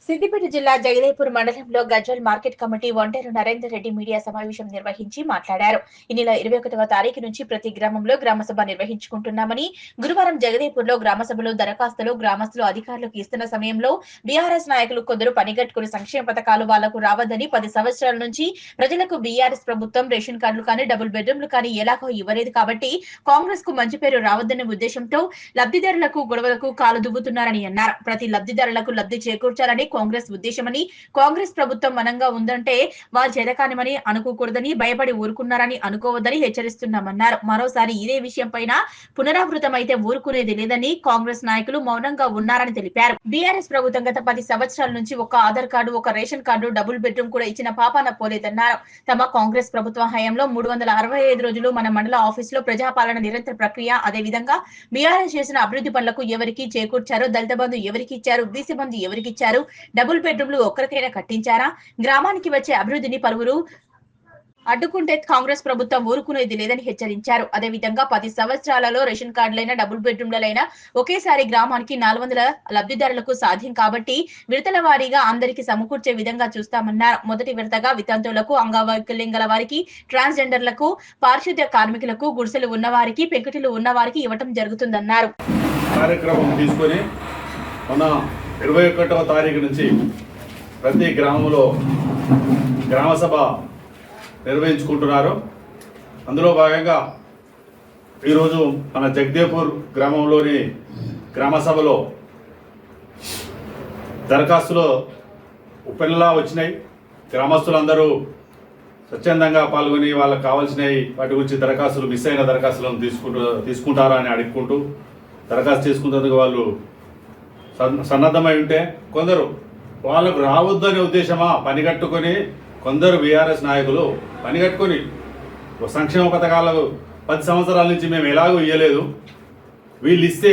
సిద్దిపేట జిల్లా జగదేపూర్ మండలంలో Gajwel market committee Onteru Narender Reddy media సమావేశం నిర్వహించి మాట్లాడారు. ఈ నెల 21వ తారీఖు నుంచి ప్రతి గ్రామంలో గ్రామసభ నిర్వహించుకుంటున్నామని, గురువారం జగదేపూర్ లో గ్రామసభలో దరఖాస్తులు గ్రామస్తులు అధికారులకు ఇస్తున్న సమయంలో బీఆర్ఎస్ నాయకులు కొందరు పనిగట్టుకుని సంక్షేమ పథకాలు వాళ్లకు రావద్దని 10 సంవత్సరాల నుంచి ప్రజలకు బీఆర్ఎస్ ప్రభుత్వం రేషన్ కార్డులు కానీ డబుల్ బెడ్రూమ్లు కానీ ఎలాగో ఇవ్వలేదు కాబట్టి కాంగ్రెస్ కు మంచి పేరు రావద్దనే ఉద్దేశంతో లబ్ధిదారులకు గొడవలకు కాలు దువ్వుతున్నారని అన్నారు. ప్రతి లబ్ధిదారులకు లబ్ధి చేకూర్చాలని కాంగ్రెస్ ఉద్దేశమని, కాంగ్రెస్ ప్రభుత్వం మనంగా ఉందంటే వారు చేతకానిమని అనుకోకూడదని, భయపడి ఊరుకున్నారని అనుకోవద్దని హెచ్చరిస్తున్నామన్నారు. మరోసారి ఇదే విషయం పైన పునరావృతమైతే ఊరుకునేది లేదని కాంగ్రెస్ నాయకులు మౌనంగా ఉన్నారని తెలిపారు. బీఆర్ఎస్ ప్రభుత్వం గత 10 సంవత్సరాల నుంచి ఒక ఆధార్ కార్డు, ఒక రేషన్ కార్డు, డబుల్ బెడ్రూమ్ కూడా ఇచ్చిన పాపాన పోలేదన్నారు. తమ కాంగ్రెస్ ప్రభుత్వ హయాంలో 365 రోజులు మన మండల ఆఫీసులో ప్రజాపాలన నిరంతర ప్రక్రియ, అదే విధంగా బీఆర్ఎస్ చేసిన అభివృద్ధి పనులకు ఎవరికి చేకూర్చారు, దళిత బంధు ఎవరికి ఇచ్చారు, బీసీ బంధు ఎవరికి ఇచ్చారు, డబుల్ బెడ్రూమ్లు ఒక్కరికైనా కట్టించారా, గ్రామానికి వచ్చే అభివృద్ధిని పలువురు అడ్డుకుంటే కాంగ్రెస్ ప్రభుత్వం ఊరుకునేది లేదని హెచ్చరించారు. అదే విధంగా 10 సంవత్సరాలలో రేషన్ కార్డులైనా డబుల్ బెడ్రూమ్లైనా ఒకేసారి గ్రామానికి 400 లబ్ధిదారులకు సాధ్యం కాబట్టి విడతల వారీగా అందరికీ సమకూర్చే విధంగా చూస్తామన్నారు. మొదటి విడతగా వితంతువులకు, అంగవైకల్యం గల వారికి, ట్రాన్స్జెండర్లకు, పారిశుద్ధ్య కార్మికులకు, గుడిసెలు ఉన్నవారికి, పెంకుటిలు ఉన్నవారికి ఇవ్వటం జరుగుతుందన్నారు. కార్యక్రమం తీసుకొని మన 21వ తారీఖు నుంచి ప్రతి గ్రామంలో గ్రామసభ నిర్వహించుకుంటున్నారు. అందులో భాగంగా ఈరోజు మన జగదేపూర్ గ్రామంలోని గ్రామసభలో దరఖాస్తులు ఉప్పెనలా వచ్చినాయి. గ్రామస్తులందరూ స్వచ్ఛందంగా పాల్గొని వాళ్ళకి కావాల్సినవి వాటి గురించి దరఖాస్తులు, మిస్ అయిన దరఖాస్తులను తీసుకుంటారా అని అడుక్కుంటూ దరఖాస్తు చేసుకున్నందుకు వాళ్ళు సన్నద్ధమై ఉంటే కొందరు వాళ్ళకు రావద్దనే ఉద్దేశమా పనిగట్టుకొని కొందరు బీఆర్ఎస్ నాయకులు పనిగట్టుకొని సంక్షేమ పథకాలకు 10 సంవత్సరాల నుంచి మేము ఎలాగో ఇవ్వలేదు, వీళ్ళు ఇస్తే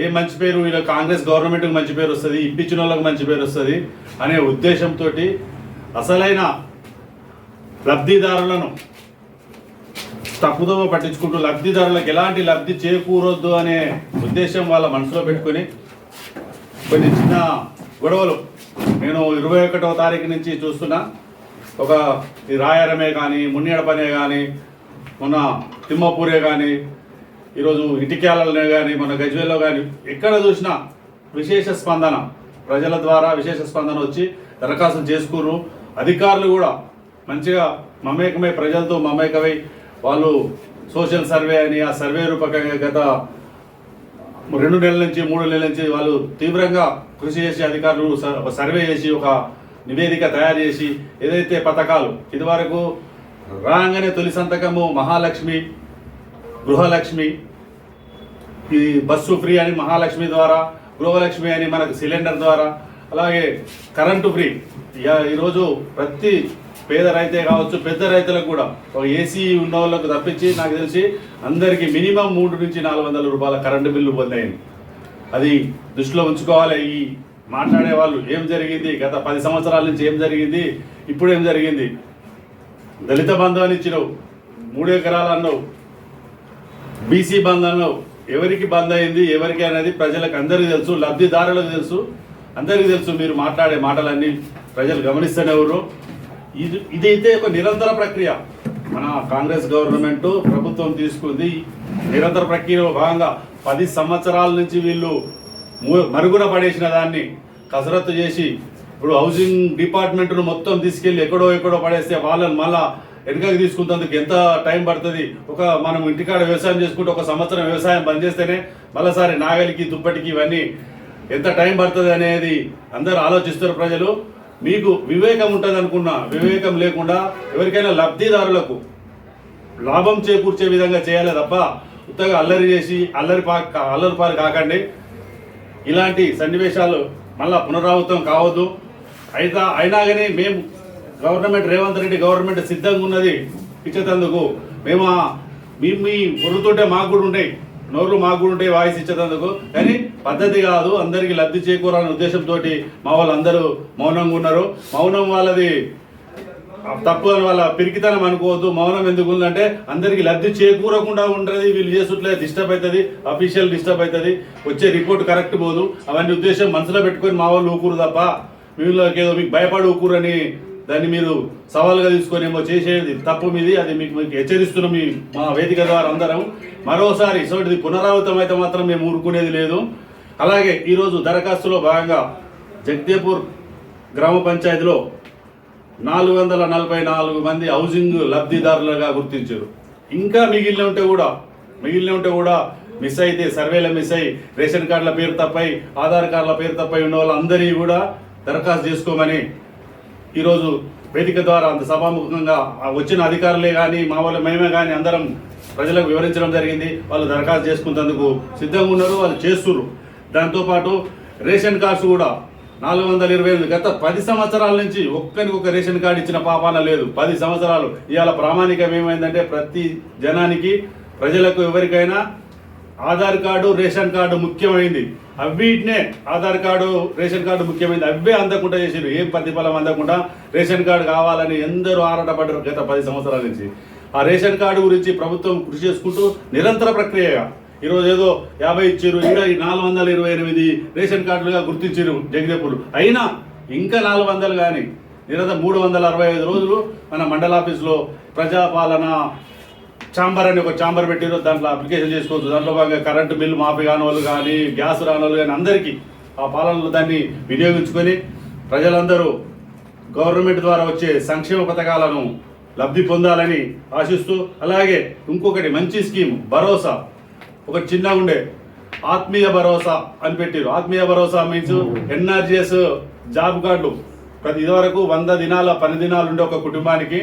ఏ మంచి పేరు, వీళ్ళ కాంగ్రెస్ గవర్నమెంట్కి మంచి పేరు వస్తుంది, ఇప్పించిన వాళ్ళకి మంచి పేరు వస్తుంది అనే ఉద్దేశంతో అసలైన లబ్ధిదారులను తప్పుదోవ పట్టించుకుంటూ లబ్ధిదారులకు ఎలాంటి లబ్ధి చేకూరొద్దు అనే ఉద్దేశం వాళ్ళ మనసులో పెట్టుకొని కొన్ని చిన్న గొడవలు నేను 21వ తారీఖు నుంచి చూస్తున్నా. ఒక ఈ రాయరమే కానీ, మున్నేడపనే కానీ, మొన్న తిమ్మపూరే కానీ, ఈరోజు ఇటిక్యాలనే కానీ, మొన్న గజ్వేల్లో కానీ ఎక్కడ చూసినా విశేష స్పందన, ప్రజల ద్వారా విశేష స్పందన వచ్చి దరఖాస్తులు చేసుకున్నారు. అధికారులు కూడా మంచిగా మమేకమై, ప్రజలతో మమేకమై వాళ్ళు సోషల్ సర్వే అని ఆ సర్వే రూపకంగా గత 2 నెలల నుంచి 3 నెలల నుంచి వాళ్ళు తీవ్రంగా కృషి చేసి అధికారులు సర్వే చేసి ఒక నివేదిక తయారు చేసి ఏదైతే పథకాలు ఇదివరకు రాగానే తొలి సంతకము మహాలక్ష్మి, గృహలక్ష్మి, ఈ బస్సు ఫ్రీ అని మహాలక్ష్మి ద్వారా, గృహలక్ష్మి అని మనకు సిలిండర్ ద్వారా, అలాగే కరెంటు ఫ్రీ. ఈరోజు ప్రతి పేద రైతే కావచ్చు, పెద్ద రైతులకు కూడా ఒక ఏసీ ఉన్న వాళ్ళకు తప్పించి నాకు తెలిసి అందరికీ మినిమం 300 నుంచి 400 రూపాయల కరెంటు బిల్లు పొందాయండి. అది దృష్టిలో ఉంచుకోవాలి. ఈ మాట్లాడే వాళ్ళు ఏం జరిగింది, గత 10 సంవత్సరాల నుంచి ఏం జరిగింది, ఇప్పుడు ఏం జరిగింది, దళిత బంధు అని ఇచ్చినావు, 3 ఎకరాలు అన్నావు, బీసీ బంధు అన్నావు, ఎవరికి బంద్ అయింది ఎవరికి అనేది ప్రజలకు అందరికీ తెలుసు, లబ్ధిదారులకు తెలుసు, అందరికీ తెలుసు. మీరు మాట్లాడే మాటలన్నీ ప్రజలు గమనిస్తూనే ఎవరు. ఇదైతే ఒక నిరంతర ప్రక్రియ. మన కాంగ్రెస్ గవర్నమెంట్ ప్రభుత్వం తీసుకుంది నిరంతర ప్రక్రియలో భాగంగా 10 సంవత్సరాల నుంచి వీళ్ళు మరుగున పడేసిన దాన్ని కసరత్తు చేసి ఇప్పుడు హౌసింగ్ డిపార్ట్మెంట్ను మొత్తం తీసుకెళ్ళి ఎక్కడో పడేస్తే వాళ్ళని మళ్ళా వెనుకకి తీసుకుంటేందుకు ఎంత టైం పడుతుంది. మనం ఇంటికాడ వ్యవసాయం చేసుకుంటే 1 సంవత్సరం వ్యవసాయం బంద్ చేస్తేనే మళ్ళీసారి నాగలికి, దుప్పటికి ఇవన్నీ ఎంత టైం పడుతుంది అనేది అందరూ ఆలోచిస్తారు ప్రజలు. మీకు వివేకం ఉంటుంది అనుకున్నా, వివేకం లేకుండా ఎవరికైనా లబ్ధిదారులకు లాభం చేకూర్చే విధంగా చేయాలి తప్ప ఉత్తగా అల్లరి చేసి అల్లరి పాలు కాకండి. ఇలాంటి సన్నివేశాలు మళ్ళా పునరావృతం కావద్దు. అయినా కానీ మేము గవర్నమెంట్, రేవంత్ రెడ్డి గవర్నమెంట్ సిద్ధంగా ఉన్నది ఇచ్చేటందుకు. మేము మీ పొరుతుంటే మాకు కూడా ఉంటాయి, నోర్లు మాకు కూడా ఉంటాయి వాయిస్ ఇచ్చేటందుకు. కానీ పద్ధతి కాదు, అందరికీ లబ్ధి చేకూరాలనే ఉద్దేశంతో మా వాళ్ళందరూ మౌనంగా ఉన్నారు. మౌనం వాళ్ళది తప్పు అని వాళ్ళ పిరికితనం అనుకోవద్దు. మౌనం ఎందుకు ఉందంటే అందరికీ లబ్ధి చేకూరకుండా ఉంటుంది, వీళ్ళు చేసుట్లే డిస్టర్బ్ అవుతుంది, అఫీషియల్ డిస్టర్బ్ అవుతుంది, వచ్చే రిపోర్ట్ కరెక్ట్ పోదు. అవన్నీ ఉద్దేశం మనసులో పెట్టుకొని మా వాళ్ళు ఊకూరు తప్ప మీలోకి ఏదో మీకు భయపడి ఊకూరని దాన్ని మీరు సవాలుగా తీసుకొని ఏమో చేసేది తప్పు మీది. అది మీకు హెచ్చరిస్తున్నాం మా వేదిక ద్వారా అందరం. మరోసారి ఇటువంటిది పునరావృతం అయితే మాత్రం మేము ఊరుకునేది లేదు. అలాగే ఈరోజు దరఖాస్తులో భాగంగా జగదేపూర్ గ్రామ పంచాయతీలో 444 మంది హౌసింగ్ లబ్ధిదారులుగా గుర్తించారు. ఇంకా మిగిలిన ఉంటే కూడా మిస్ అయితే సర్వేలో మిస్ అయ్యి రేషన్ కార్డుల పేరు తప్పై ఆధార్ కార్డుల పేరు తప్పై ఉన్న వాళ్ళందరినీ కూడా దరఖాస్తు చేసుకోమని ఈరోజు వేదిక ద్వారా అంత సభాముఖంగా వచ్చిన అధికారులే కానీ మా వాళ్ళు మేమే కానీ అందరం ప్రజలకు వివరించడం జరిగింది. వాళ్ళు దరఖాస్తు చేసుకునేందుకు సిద్ధంగా ఉన్నారు, వాళ్ళు చేస్తున్నారు. దాంతోపాటు రేషన్ కార్డ్స్ కూడా 428 గత 10 సంవత్సరాల నుంచి ఒక్కరికి ఒక రేషన్ కార్డు ఇచ్చిన పాపాన లేదు. 10 సంవత్సరాలు. ఇవాళ ప్రామాణికం ఏమైందంటే ప్రతి జనానికి ప్రజలకు ఎవరికైనా ఆధార్ కార్డు రేషన్ కార్డు ముఖ్యమైంది. అవిటినే ఆధార్ కార్డు రేషన్ కార్డు ముఖ్యమైనది. అవే అందకుండా చేసారు. ఏం ప్రతిఫలం అందకుండా రేషన్ కార్డు కావాలని ఎందరో ఆరాటపడ్డారు గత 10 సంవత్సరాల నుంచి. ఆ రేషన్ కార్డు గురించి ప్రభుత్వం కృషి చేసుకుంటూ నిరంతర ప్రక్రియగా ఈరోజు ఏదో 50 ఇచ్చారు, ఇంకా 428 రేషన్ కార్డులుగా గుర్తించారు జగదేపూర్. అయినా ఇంకా 400 కానీ నిరంతరం 365 రోజులు మన మండల ఆఫీస్లో ప్రజాపాలన ఛాంబర్ అని ఒక ఛాంబర్ పెట్టారు. దాంట్లో అప్లికేషన్ చేసుకోవచ్చు. దాంట్లో భాగంగా కరెంటు బిల్లు మాఫీ కాని వాళ్ళు కానీ గ్యాస్ రాని వాళ్ళు కానీ అందరికీ ఆ పాలనలో దాన్ని వినియోగించుకొని ప్రజలందరూ గవర్నమెంట్ ద్వారా వచ్చే సంక్షేమ పథకాలను లబ్ధి పొందాలని ఆశిస్తూ, అలాగే ఇంకొకటి మంచి స్కీమ్ భరోసా, ఒక చిన్నగా ఉండే ఆత్మీయ భరోసా అని పెట్టారు. ఆత్మీయ భరోసా మీన్స్ ఎన్ఆర్జిఎస్ జాబ్ కార్డులు ప్రతి ఇదివరకు 100 దినాల 10 దినాలు ఉండే ఒక కుటుంబానికి.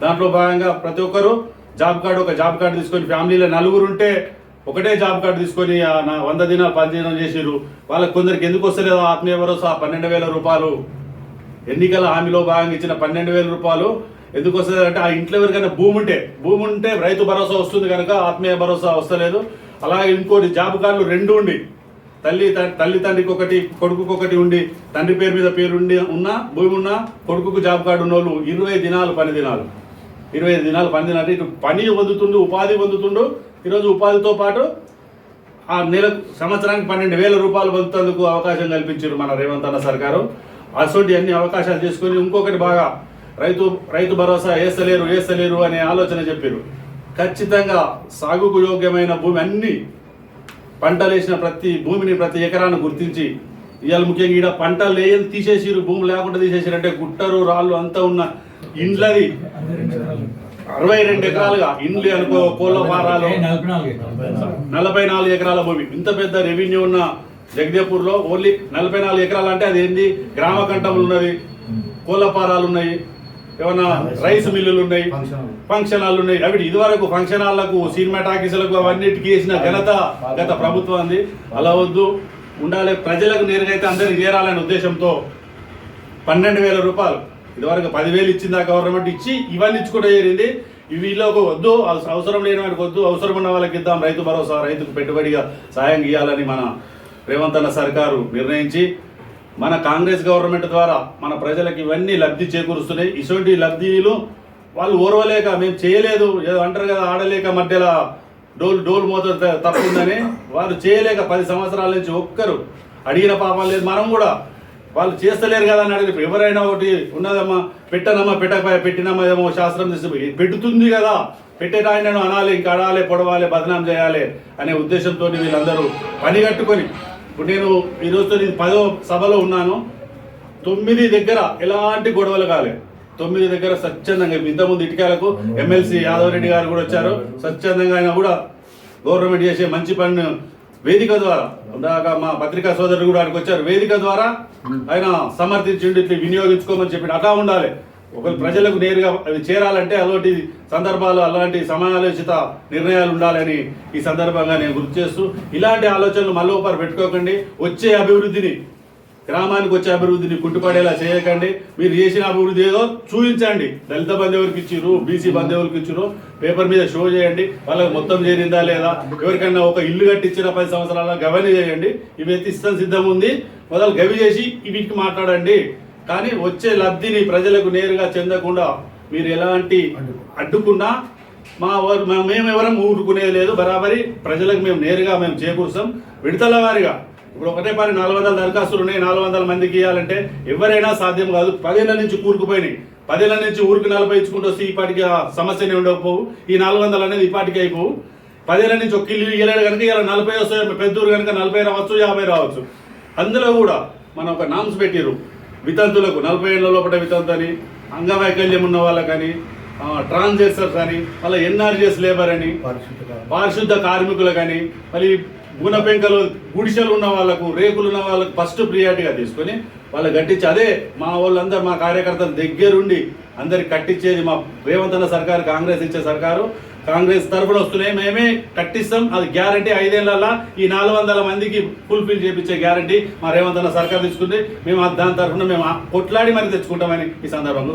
దాంట్లో భాగంగా ప్రతి ఒక్కరు ఒక జాబ్ కార్డు తీసుకొని ఫ్యామిలీలో 4 ఉంటే ఒకటే జాబ్ కార్డు తీసుకొని 100 దినాలు 10 దినాలు చేసారు. వాళ్ళకి కొందరికి ఎందుకు వస్తలేదో ఆత్మీయ భరోసా 12,000 రూపాయలు ఎన్నికల హామీలో భాగంగా ఇచ్చిన 12,000 రూపాయలు ఎందుకు వస్తుంది అంటే ఆ ఇంట్లో ఎవరికైనా భూమి ఉంటే రైతు భరోసా వస్తుంది కనుక ఆత్మీయ భరోసా వస్తలేదు. అలాగే ఇంకోటి జాబ్ కార్డులు 2 ఉండి తల్లి తండ్రికి ఒకటి కొడుకుకి ఒకటి ఉండి తండ్రి పేరు మీద ఉన్న భూమి ఉన్న కొడుకుకు జాబ్ కార్డు ఉన్న వాళ్ళు 20 దినాలు 10 దినాలు 25 దినాలు 10 దినాలు ఇటు పని పొందుతుండు, ఉపాధి పొందుతుండు. ఈరోజు ఉపాధితో పాటు ఆ నెలకు సంవత్సరానికి 12,000 రూపాయలు పొందుతందుకు అవకాశం కల్పించారు మన రేవంత్ అన్న సర్కారు. అటువంటి అన్ని అవకాశాలు చేసుకొని ఇంకొకటి బాగా రైతు భరోసా వేస్తలేరు అనే ఆలోచన చెప్పారు. ఖచ్చితంగా సాగుకు యోగ్యమైన భూమి అన్ని పంటలు వేసిన ప్రతి భూమిని ప్రతి ఎకరాన్ని గుర్తించి ఇవాళ ముఖ్యంగా ఈడ పంటలు వేయని తీసేసిరు, భూమి లేకుండా తీసేసారు. అంటే గుట్టరు రాళ్ళు అంతా ఉన్న ఇండ్లది 62 ఎకరాలుగా ఇండ్లు అనుకో, కోళ్ళ ఫారాలు 44 ఎకరాల భూమి. ఇంత పెద్ద రెవెన్యూ ఉన్న జగదేపూర్లో ఓన్లీ 44 ఎకరాలు అంటే అది ఏంది? గ్రామ కంటములు ఉన్నది, కోళ్ళ ఫారాలు ఉన్నాయి, ఏమన్నా రైస్ మిల్లులు ఉన్నాయి, ఫంక్షన్ హాల్ ఉన్నాయి. అవి ఇదివరకు ఫంక్షన్ హాళ్లకు సినిమా టాకీసులకు అవన్నిటికీ వేసిన ఘనత గత ప్రభుత్వం అంది. అలా వద్దు, ఉండాలి, ప్రజలకు నేరుగా అయితే అందరికి చేరాలనే ఉద్దేశంతో 12,000 రూపాయలు ఇదివరకు 10,000 ఇచ్చింది ఆ గవర్నమెంట్ ఇచ్చి ఇవన్నీ ఇచ్చుకుంటూ చేరింది. వీళ్ళకు వద్దు, అవసరం లేని వాడికి వద్దు, అవసరం ఉన్న వాళ్ళకి ఇద్దాం రైతు భరోసా, రైతుకు పెట్టుబడిగా సాయం ఇవ్వాలని మన రేవంత్ అన్న సర్కారు నిర్ణయించి మన కాంగ్రెస్ గవర్నమెంట్ ద్వారా మన ప్రజలకు ఇవన్నీ లబ్ధి చేకూరుస్తున్నాయి. ఇటువంటి లబ్ధిలు వాళ్ళు ఓర్వలేక మేము చేయలేదు ఏదో అంటారు కదా, ఆడలేక మధ్యలో డోలు మోత తప్పుందని వాళ్ళు చేయలేక 10 సంవత్సరాల నుంచి ఒక్కరు అడిగిన పాపం లేదు. మనం కూడా వాళ్ళు చేస్తలేరు కదా అని అడిగి ఎవరైనా ఒకటి ఉన్నదమ్మా పెట్టనమ్మా పెట్టినమ్మా ఏమో శాస్త్రం చేసి పెడుతుంది కదా, పెట్టేటాయనను అనాలి, ఇంకా అడాలి, పొడవాలి, బదనాం చేయాలి అనే ఉద్దేశంతో వీళ్ళందరూ పని కట్టుకొని ఇప్పుడు నేను ఈరోజుతో నేను 10వ సభలో ఉన్నాను. 9 దగ్గర ఎలాంటి గొడవలు కాలేదు. 9 దగ్గర స్వచ్ఛందంగా ఇంతకుముందు ఇటుకాలకు ఎమ్మెల్సీ యాదవ్ రెడ్డి గారు కూడా వచ్చారు. స్వచ్ఛందంగా ఆయన కూడా గవర్నమెంట్ చేసే మంచి పని వేదిక ద్వారా, ఇందాక మా పత్రికా సోదరులు కూడా అక్కడికి వచ్చారు, వేదిక ద్వారా ఆయన సమర్థించిండి, ఇట్లా వినియోగించుకోమని చెప్పి. అట్లా ఉండాలి. ఒకరు ప్రజలకు నేరుగా అవి చేరాలంటే అలాంటి సందర్భాలు, అలాంటి సమాలోచిత నిర్ణయాలు ఉండాలని ఈ సందర్భంగా నేను గుర్తు చేస్తూ, ఇలాంటి ఆలోచనలు మళ్ళీ పెట్టుకోకండి. వచ్చే అభివృద్ధిని, గ్రామానికి వచ్చే అభివృద్ధిని కుంటుపడేలా చేయకండి. మీరు చేసిన అభివృద్ధి ఏదో చూపించండి. దళిత బంధు ఎవరికి ఇచ్చిర్రు, బీసీ బంధు ఎవరికి ఇచ్చిర్రు పేపర్ మీద షో చేయండి. వాళ్ళకి మొత్తం చేరిందా లేదా, ఎవరికైనా ఒక ఇల్లు కట్టించిన 10 సంవత్సరాల గవని చేయండి. ఇవి ఇస్తాం సిద్ధం ఉంది, మొదలు గవి చేసి వీటికి మాట్లాడండి. కానీ వచ్చే లబ్ధిని ప్రజలకు నేరుగా చెందకుండా మీరు ఎలాంటి అడ్డుకున్నా మేమెవరం ఊరుకునేది లేదు. బరాబరి ప్రజలకు మేము నేరుగా చేకూరుస్తాం. విడతల వారిగా ఇప్పుడు ఒకటే పని 400 దరఖాస్తులు ఉన్నాయి, 400 మందికి ఇవ్వాలంటే ఎవరైనా సాధ్యం కాదు. 10 ఏళ్ల నుంచి కూరుకుపోయినాయి. 10 ఏళ్ల నుంచి ఊరికి 40 ఇచ్చుకుంటూ వస్తే ఈ పాటికి ఆ సమస్యనే ఉండకపోవు. ఈ 400 అనేది ఈ పాటికి అయిపోవు. 10 ఏళ్ల నుంచి ఒక ఇల్లు ఇవ్వలేడు కనుక ఇలా 40 వస్తాయి. పెద్దూరు కనుక 40 రావచ్చు, 50 రావచ్చు. అందులో కూడా మనం ఒక నామ్స్ పెట్టిరు. వితంతులకు 40 ఏళ్ళ లోపల వితంతు అని, అంగవైకల్యం ఉన్న వాళ్ళకని, ట్రాన్స్జెండర్స్ అని, మళ్ళీ ఎన్ఆర్జీఎస్ లేబర్ అని, పారిశుద్ధ కార్మికులకని, మళ్ళీ గుణపెంకలు గుడిసెలు ఉన్న వాళ్ళకు, రేకులు ఉన్న వాళ్ళకు ఫస్ట్ ప్రియారిటీగా తీసుకొని వాళ్ళు కట్టించి, అదే మా వాళ్ళందరూ మా కార్యకర్తల దగ్గరుండి అందరికి కట్టించేది మా రేవంత్ అన్న సర్కారు, కాంగ్రెస్ ఇచ్చే సర్కారు. కాంగ్రెస్ తరఫున వస్తున్నాయి, మేమే కట్టిస్తాం. అది గ్యారంటీ 5 ఏళ్లలో ఈ 400 మందికి ఫుల్ఫిల్ చేయించే గ్యారంటీ మా రేవంత్ అన్న సర్కారు తీసుకుంది. మేము దాని తరఫున మేము కొట్లాడి మరి తెచ్చుకుంటామని ఈ సందర్భంగా